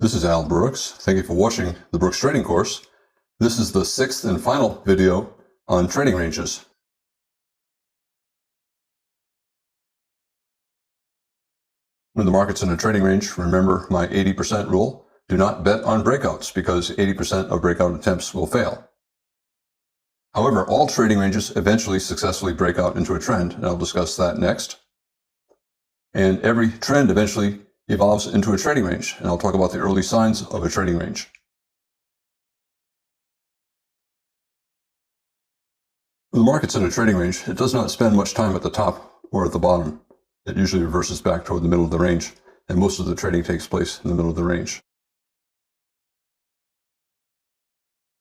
This is Al Brooks. Thank you for watching the Brooks Trading course. This is the sixth and final video on trading ranges. When the market's in a trading range, remember my 80% rule. Do not bet on breakouts because 80% of breakout attempts will fail. However, all trading ranges eventually successfully break out into a trend, and I'll discuss that next. And every trend eventually evolves into a trading range, and I'll talk about the early signs of a trading range. When the market's in a trading range, it does not spend much time at the top or at the bottom. It usually reverses back toward the middle of the range, and most of the trading takes place in the middle of the range.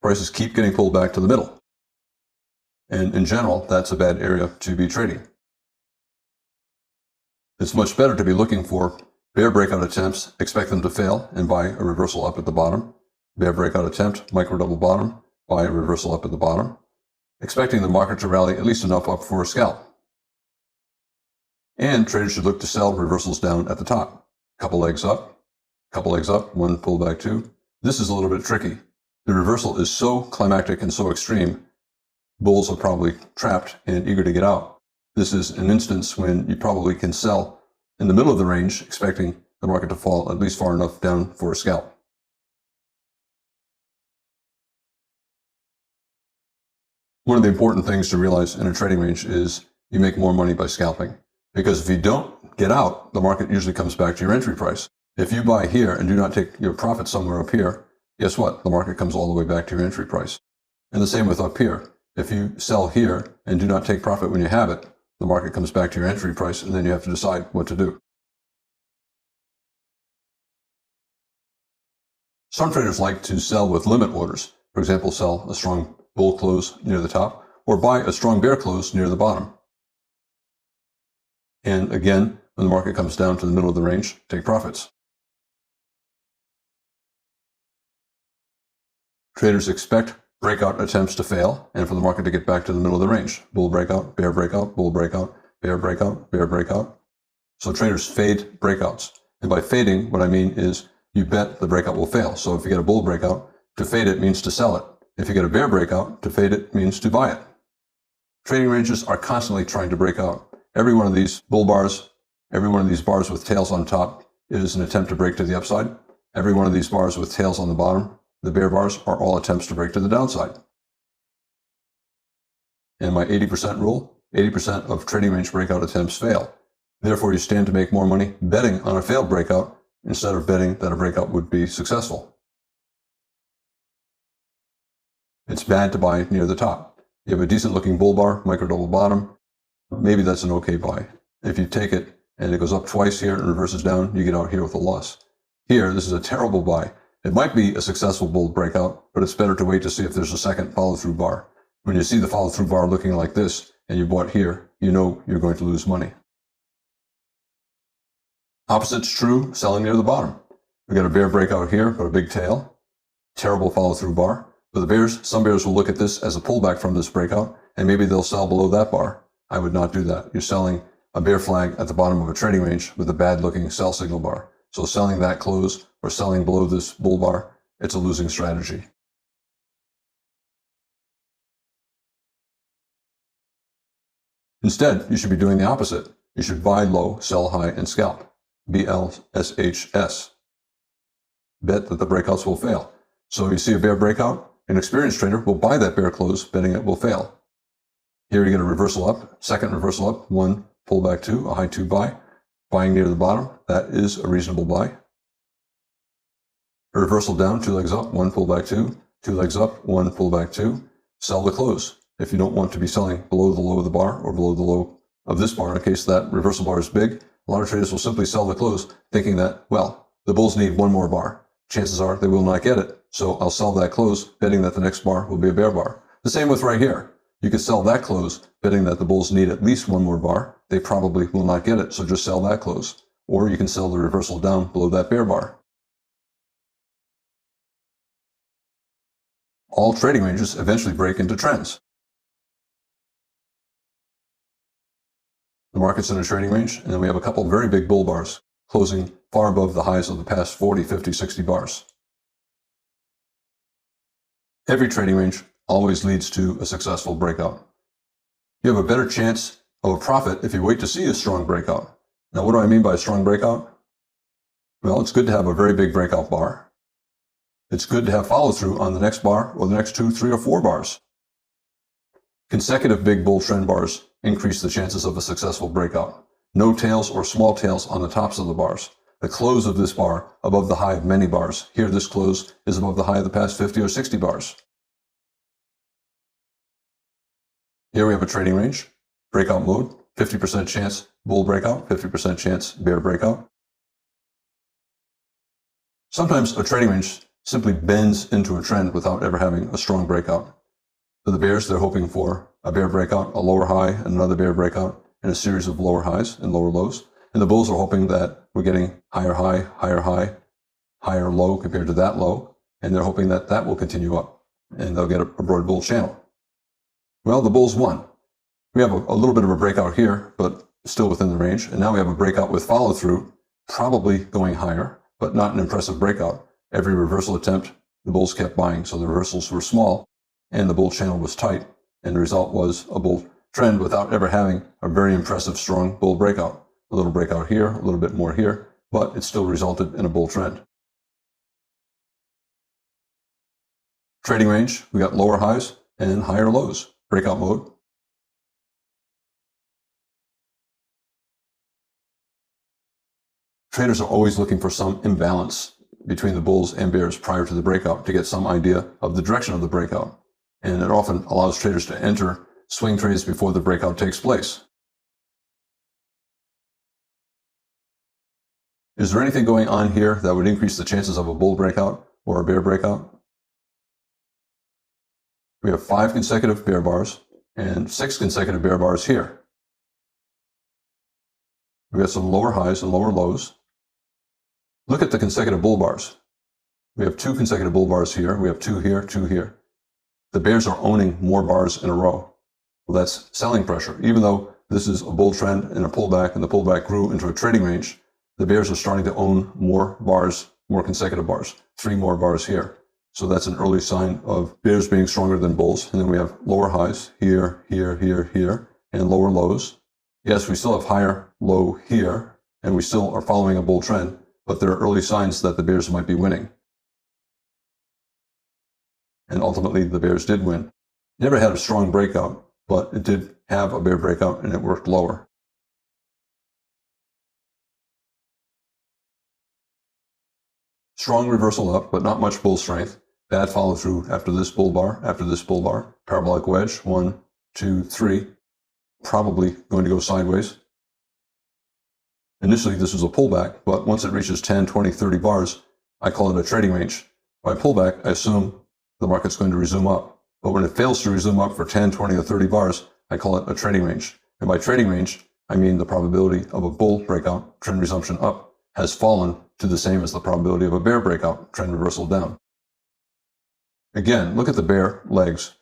Prices keep getting pulled back to the middle, and in general, that's a bad area to be trading. It's much better to be looking for bear breakout attempts, expect them to fail, and buy a reversal up at the bottom. Bear breakout attempt, micro double bottom, buy a reversal up at the bottom, expecting the market to rally at least enough up for a scalp. And traders should look to sell reversals down at the top. Couple legs up, one pullback two. This is a little bit tricky. The reversal is so climactic and so extreme, bulls are probably trapped and eager to get out. This is an instance when you probably can sell in the middle of the range, expecting the market to fall at least far enough down for a scalp. One of the important things to realize in a trading range is you make more money by scalping. Because if you don't get out, the market usually comes back to your entry price. If you buy here and do not take your profit somewhere up here, guess what? The market comes all the way back to your entry price. And the same with up here. If you sell here and do not take profit when you have it, the market comes back to your entry price, and then you have to decide what to do. Some traders like to sell with limit orders. For example, sell a strong bull close near the top, or buy a strong bear close near the bottom. And again, when the market comes down to the middle of the range, take profits. Traders expect breakout attempts to fail and for the market to get back to the middle of the range. Bull breakout, bear breakout, bull breakout, bear breakout, bear breakout. So traders fade breakouts. And by fading, what I mean is you bet the breakout will fail. So if you get a bull breakout, to fade it means to sell it. If you get a bear breakout, to fade it means to buy it. Trading ranges are constantly trying to break out. Every one of these bull bars, every one of these bars with tails on top is an attempt to break to the upside. Every one of these bars with tails on the bottom, the bear bars, are all attempts to break to the downside. And my 80% rule, 80% of trading range breakout attempts fail. Therefore, you stand to make more money betting on a failed breakout instead of betting that a breakout would be successful. It's bad to buy near the top. You have a decent looking bull bar, micro double bottom, maybe that's an okay buy. If you take it and it goes up twice here and reverses down, you get out here with a loss. Here, this is a terrible buy. It might be a successful bull breakout, but it's better to wait to see if there's a second follow-through bar. When you see the follow-through bar looking like this and you bought here, you know you're going to lose money. Opposite's true, selling near the bottom. We got a bear breakout here, but a big tail. Terrible follow-through bar. For the bears, some bears will look at this as a pullback from this breakout, and maybe they'll sell below that bar. I would not do that. You're selling a bear flag at the bottom of a trading range with a bad-looking sell signal bar. So selling that close or selling below this bull bar, it's a losing strategy. Instead, you should be doing the opposite. You should buy low, sell high, and scalp. BLSHS. Bet that the breakouts will fail. So you see a bear breakout, an experienced trader will buy that bear close, betting it will fail. Here you get a reversal up, second reversal up, one pullback two, a high two buy. Buying near the bottom, that is a reasonable buy. A reversal down, two legs up, one pullback two legs up, one pullback two. Sell the close. If you don't want to be selling below the low of the bar or below the low of this bar, in case that reversal bar is big, a lot of traders will simply sell the close, thinking that, well, the bulls need one more bar. Chances are they will not get it, so I'll sell that close, betting that the next bar will be a bear bar. The same with right here. You could sell that close, betting that the bulls need at least one more bar. They probably will not get it, so just sell that close. Or you can sell the reversal down below that bear bar. All trading ranges eventually break into trends. The market's in a trading range, and then we have a couple of very big bull bars. closing far above the highs of the past 40, 50, 60 bars. Every trading range always leads to a successful breakout. You have a better chance of a profit if you wait to see a strong breakout. Now, what do I mean by a strong breakout? Well, it's good to have a very big breakout bar. It's good to have follow-through on the next bar or the next 2, 3, or 4 bars. Consecutive big bull trend bars increase the chances of a successful breakout. No tails or small tails on the tops of the bars. The close of this bar above the high of many bars. Here, this close is above the high of the past 50 or 60 bars. Here we have a trading range, breakout mode, 50% chance bull breakout, 50% chance bear breakout. Sometimes a trading range simply bends into a trend without ever having a strong breakout. For the bears, they're hoping for a bear breakout, a lower high, and another bear breakout, and a series of lower highs and lower lows. And the bulls are hoping that we're getting higher high, higher low compared to that low, and they're hoping that that will continue up, and they'll get a broad bull channel. Well, the bulls won. We have a little bit of a breakout here, but still within the range, and now we have a breakout with follow-through, probably going higher, but not an impressive breakout. Every reversal attempt, the bulls kept buying, so the reversals were small, and the bull channel was tight, and the result was a bull trend without ever having a very impressive, strong bull breakout. A little breakout here, a little bit more here, but it still resulted in a bull trend. Trading range, we got lower highs and higher lows. Breakout mode. Traders are always looking for some imbalance between the bulls and bears prior to the breakout to get some idea of the direction of the breakout. And it often allows traders to enter swing trades before the breakout takes place. Is there anything going on here that would increase the chances of a bull breakout or a bear breakout? We have 5 consecutive bear bars and 6 consecutive bear bars here. We got some lower highs and lower lows. Look at the consecutive bull bars. We have 2 consecutive bull bars here. We have 2 here, 2 here. The bears are owning more bars in a row. Well, that's selling pressure. Even though this is a bull trend and a pullback, and the pullback grew into a trading range, the bears are starting to own more bars, more consecutive bars, 3 more bars here. So that's an early sign of bears being stronger than bulls. And then we have lower highs here, here, here, here, and lower lows. Yes, we still have higher low here, and we still are following a bull trend, but there are early signs that the bears might be winning. And ultimately, the bears did win. Never had a strong breakout, but it did have a bear breakout, and it worked lower. Strong reversal up, but not much bull strength. Bad follow-through after this bull bar, parabolic wedge, 1, 2, 3, probably going to go sideways. Initially, this was a pullback, but once it reaches 10, 20, 30 bars, I call it a trading range. By pullback, I assume the market's going to resume up. But when it fails to resume up for 10, 20, or 30 bars, I call it a trading range. And by trading range, I mean the probability of a bull breakout, trend resumption up, has fallen to the same as the probability of a bear breakout, trend reversal down. Again, look at the bear legs.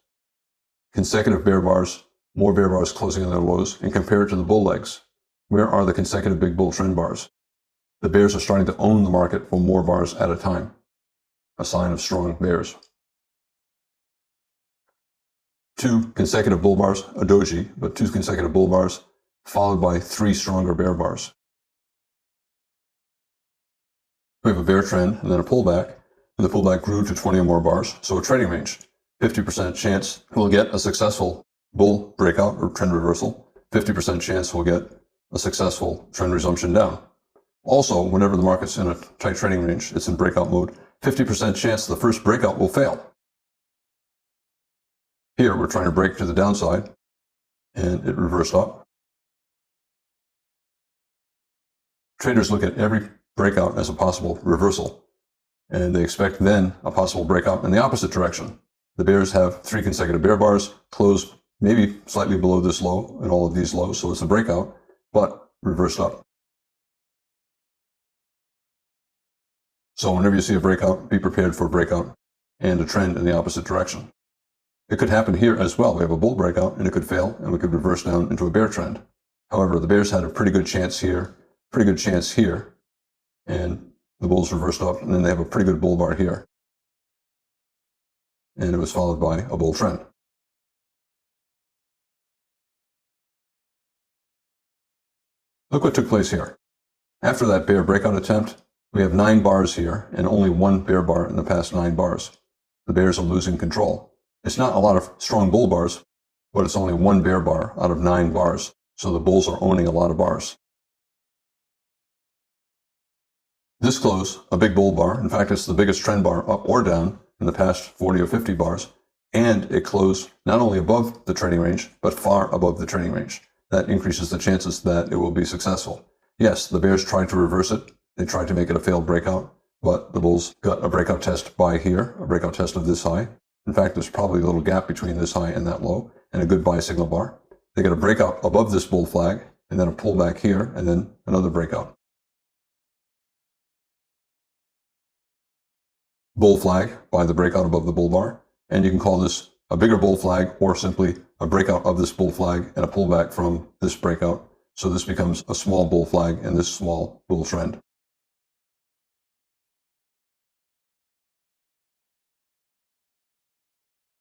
Consecutive bear bars, more bear bars closing on their lows, and compare it to the bull legs. Where are the consecutive big bull trend bars? The bears are starting to own the market for more bars at a time, a sign of strong bears. 2 consecutive bull bars, a doji, but 2 consecutive bull bars, followed by 3 stronger bear bars. We have a bear trend and then a pullback, and the pullback grew to 20 or more bars, so a trading range. 50% chance we'll get a successful bull breakout or trend reversal. 50% chance we'll get a successful trend resumption down. Also, whenever the market's in a tight trading range, it's in breakout mode, 50% chance the first breakout will fail. Here, we're trying to break to the downside, and it reversed up. Traders look at every breakout as a possible reversal, and they expect then a possible breakout in the opposite direction. The bears have 3 consecutive bear bars, closed maybe slightly below this low and all of these lows, so it's a breakout, but reversed up. So whenever you see a breakout, be prepared for a breakout and a trend in the opposite direction. It could happen here as well. We have a bull breakout, and it could fail, and we could reverse down into a bear trend. However, the bears had a pretty good chance here, pretty good chance here, and the bulls reversed up, and then they have a pretty good bull bar here. And it was followed by a bull trend. Look what took place here. After that bear breakout attempt, we have 9 bars here and only 1 bear bar in the past 9 bars. The bears are losing control. It's not a lot of strong bull bars, but it's only 1 bear bar out of 9 bars. So the bulls are owning a lot of bars. This close, a big bull bar. In fact, it's the biggest trend bar up or down in the past 40 or 50 bars. And it closed not only above the trading range, but far above the trading range. That increases the chances that it will be successful. Yes, the bears tried to reverse it. They tried to make it a failed breakout, but the bulls got a breakout test by here, a breakout test of this high. In fact, there's probably a little gap between this high and that low, and a good buy signal bar. They get a breakout above this bull flag, and then a pullback here, and then another breakout. Bull flag by the breakout above the bull bar, and you can call this a bigger bull flag or simply a breakout of this bull flag and a pullback from this breakout. So this becomes a small bull flag and this small bull trend.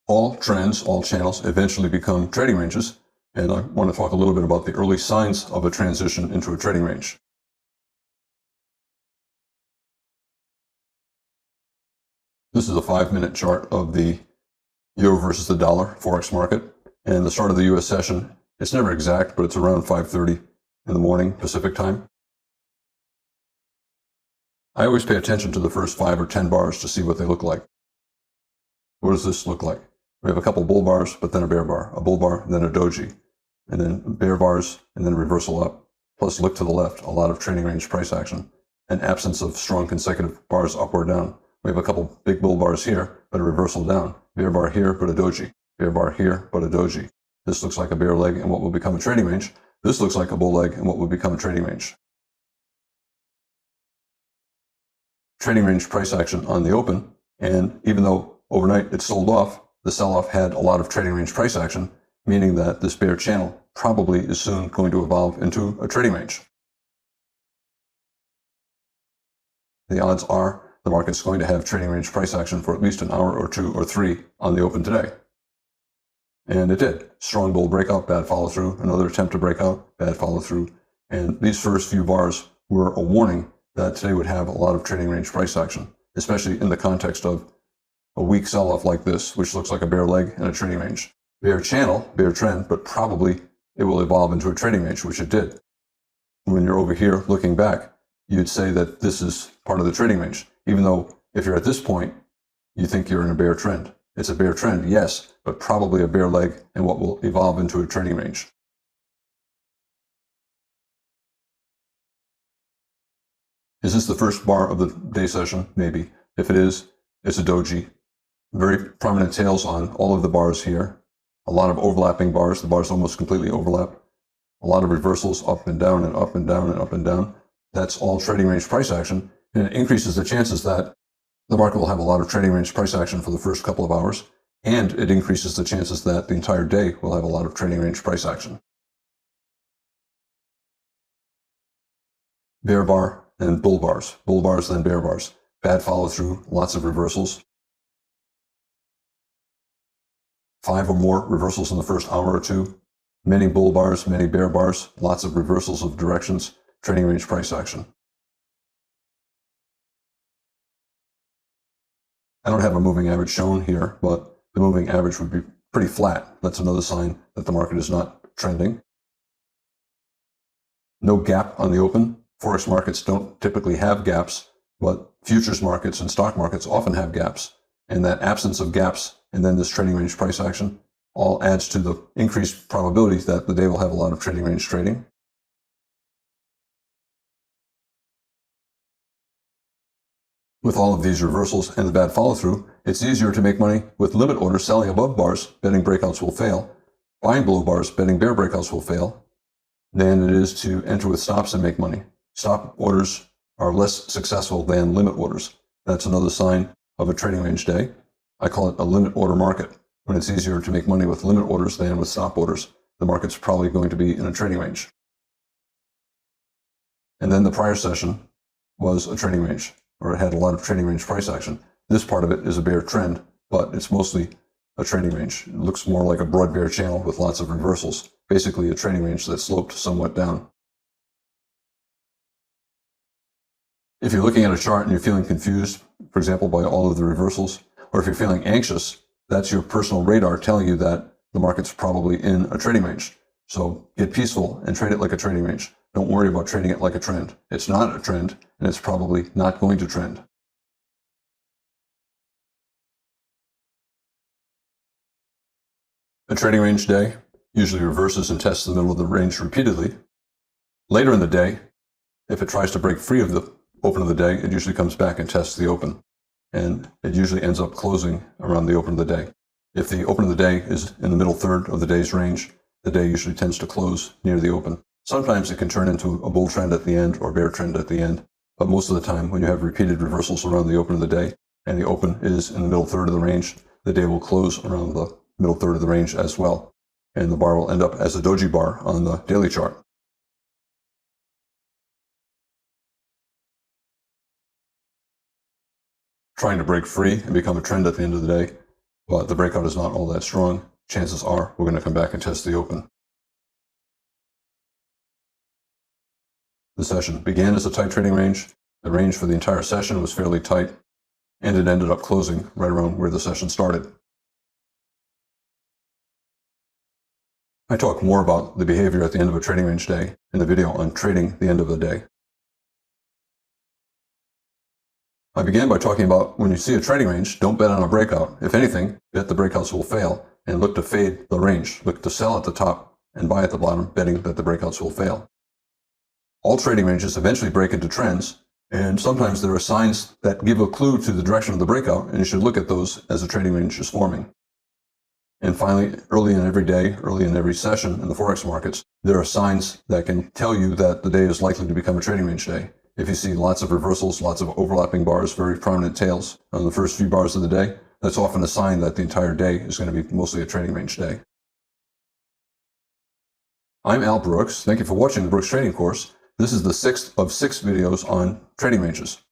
All trends, all channels eventually become trading ranges, and I want to talk a little bit about the early signs of a transition into a trading range. This is a 5-minute chart of the euro versus the dollar forex market, and the start of the US session, it's never exact, but it's around 5:30 in the morning Pacific time. I always pay attention to the first 5 or 10 bars to see what they look like. What does this look like? We have a couple bull bars, but then a bear bar, a bull bar, then a doji, and then bear bars, and then reversal up. Plus, look to the left, a lot of trading range price action, and absence of strong consecutive bars up or down. We have a couple big bull bars here, but a reversal down. Bear bar here, but a doji. Bear bar here, but a doji. This looks like a bear leg in what will become a trading range. This looks like a bull leg in what will become a trading range. Trading range price action on the open, and even though overnight it sold off, the sell-off had a lot of trading range price action, meaning that this bear channel probably is soon going to evolve into a trading range. The odds are the market's going to have trading range price action for at least an hour or 2 or 3 on the open today. And it did. Strong bull breakout, bad follow through, another attempt to break out, bad follow through. And these first few bars were a warning that today would have a lot of trading range price action, especially in the context of a weak sell-off like this, which looks like a bear leg and a trading range. Bear channel, bear trend, but probably it will evolve into a trading range, which it did. When you're over here looking back, you'd say that this is part of the trading range, even though if you're at this point, you think you're in a bear trend. It's a bear trend, yes, but probably a bear leg and what will evolve into a trading range. Is this the first bar of the day session? Maybe. If it is, it's a doji. Very prominent tails on all of the bars here. A lot of overlapping bars. The bars almost completely overlap. A lot of reversals up and down and up and down and up and down. That's all trading range price action, and it increases the chances that the market will have a lot of trading range price action for the first couple of hours, and it increases the chances that the entire day will have a lot of trading range price action. Bear bar and bull bars, then bear bars. Bad follow through, lots of reversals. 5 or more reversals in the first hour or 2. Many bull bars, many bear bars, lots of reversals of directions, trading range price action. I don't have a moving average shown here, but the moving average would be pretty flat. That's another sign that the market is not trending. No gap on the open. Forex markets don't typically have gaps, but futures markets and stock markets often have gaps. And that absence of gaps and then this trading range price action all adds to the increased probability that the day will have a lot of trading range trading. With all of these reversals and the bad follow-through, it's easier to make money with limit orders selling above bars, betting breakouts will fail, buying below bars, betting bear breakouts will fail, than it is to enter with stops and make money. Stop orders are less successful than limit orders. That's another sign of a trading range day. I call it a limit order market. When it's easier to make money with limit orders than with stop orders, the market's probably going to be in a trading range. And then the prior session, was a trading range, or it had a lot of trading range price action. This part of it is a bear trend, but it's mostly a trading range. It looks more like a broad bear channel with lots of reversals. Basically a trading range that sloped somewhat down. If you're looking at a chart and you're feeling confused, for example, by all of the reversals, or if you're feeling anxious, that's your personal radar telling you that the market's probably in a trading range. So get peaceful and trade it like a trading range. Don't worry about trading it like a trend. It's not a trend, and it's probably not going to trend. A trading range day usually reverses and tests the middle of the range repeatedly. Later in the day, if it tries to break free of the open of the day, it usually comes back and tests the open. And it usually ends up closing around the open of the day. If the open of the day is in the middle third of the day's range, the day usually tends to close near the open. Sometimes it can turn into a bull trend at the end or bear trend at the end. But most of the time, when you have repeated reversals around the open of the day, and the open is in the middle third of the range, the day will close around the middle third of the range as well. And the bar will end up as a doji bar on the daily chart. Trying to break free and become a trend at the end of the day, but the breakout is not all that strong. Chances are we're going to come back and test the open. The session began as a tight trading range. The range for the entire session was fairly tight, and it ended up closing right around where the session started. I talk more about the behavior at the end of a trading range day in the video on trading the end of the day. I began by talking about when you see a trading range, don't bet on a breakout. If anything, bet the breakouts will fail and look to fade the range. Look to sell at the top and buy at the bottom, betting that the breakouts will fail. All trading ranges eventually break into trends, and sometimes there are signs that give a clue to the direction of the breakout, and you should look at those as a trading range is forming. And finally, early in every day, early in every session in the Forex markets, there are signs that can tell you that the day is likely to become a trading range day. If you see lots of reversals, lots of overlapping bars, very prominent tails on the first few bars of the day, that's often a sign that the entire day is going to be mostly a trading range day. I'm Al Brooks. Thank you for watching the Brooks Trading Course. This is the 6th of 6 videos on trading ranges.